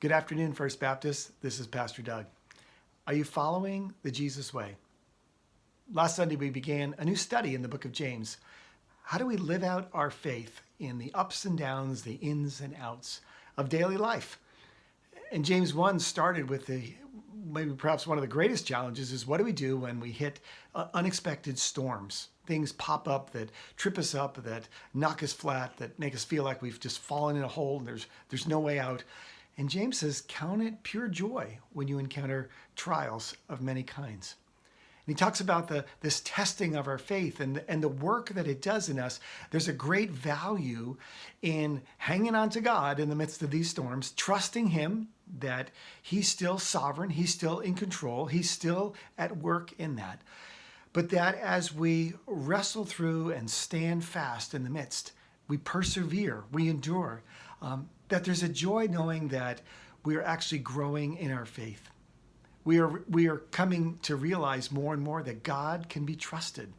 Good afternoon, First Baptist. This is Pastor Doug. Are you following the Jesus way? Last Sunday, we began a new study in the book of James. How do we live out our faith in the ups and downs, the ins and outs of daily life? And James 1 started with maybe perhaps one of the greatest challenges is what do we do when we hit unexpected storms? Things pop up that trip us up, that knock us flat, that make us feel like we've just fallen in a hole and there's no way out. And James says, count it pure joy when you encounter trials of many kinds. And he talks about this testing of our faith and the work that it does in us. There's a great value in hanging on to God in the midst of these storms, trusting him that he's still sovereign, he's still in control, he's still at work in that. But that as we wrestle through and stand fast in the midst, we persevere, we endure, that there's a joy knowing that we are actually growing in our faith. We are coming to realize more and more that God can be trusted.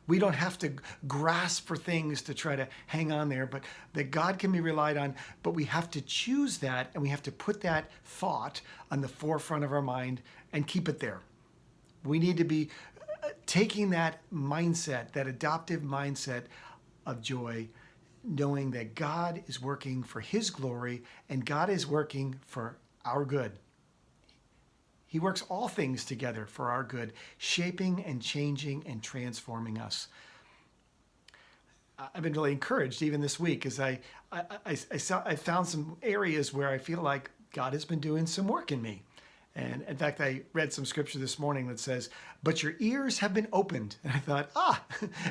We don't have to grasp for things to try to hang on there, but that God can be relied on, but we have to choose that and we have to put that thought on the forefront of our mind and keep it there. We need to be taking that mindset, that adoptive mindset of joy, knowing that God is working for his glory and God is working for our good. He works all things together for our good, shaping and changing and transforming us. I've been really encouraged even this week as I found some areas where I feel like God has been doing some work in me. And in fact, I read some scripture this morning that says, but your ears have been opened. And I thought,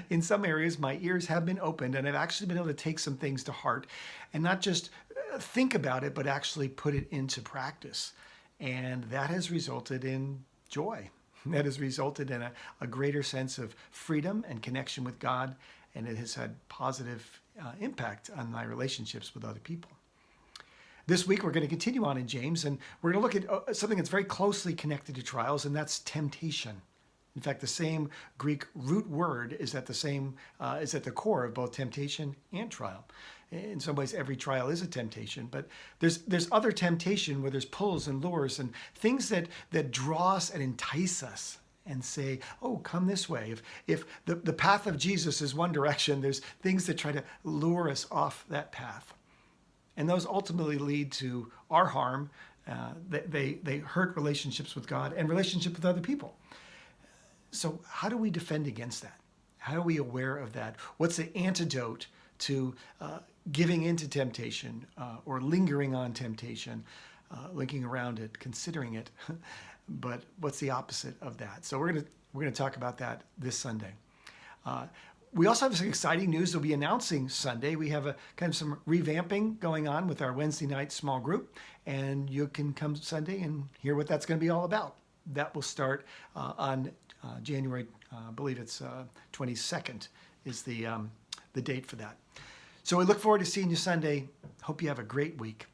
in some areas, my ears have been opened and I've actually been able to take some things to heart and not just think about it, but actually put it into practice. And that has resulted in joy. That has resulted in a greater sense of freedom and connection with God. And it has had positive impact on my relationships with other people. This week, we're going to continue on in James, and we're going to look at something that's very closely connected to trials, and that's temptation. In fact, the same Greek root word is at the core of both temptation and trial. In some ways, every trial is a temptation, but there's other temptation where there's pulls and lures and things that draw us and entice us and say, oh, come this way. If the path of Jesus is one direction, there's things that try to lure us off that path. And those ultimately lead to our harm. They hurt relationships with God and relationships with other people. So how do we defend against that? How are we aware of that? What's the antidote to giving into temptation or lingering on temptation, linking around it, considering it? But what's the opposite of that? So we're gonna talk about that this Sunday. We also have some exciting news we'll be announcing Sunday. We have some revamping going on with our Wednesday night small group, and you can come Sunday and hear what that's going to be all about. That will start on January, I believe it's 22nd is the date for that. So we look forward to seeing you Sunday. Hope you have a great week.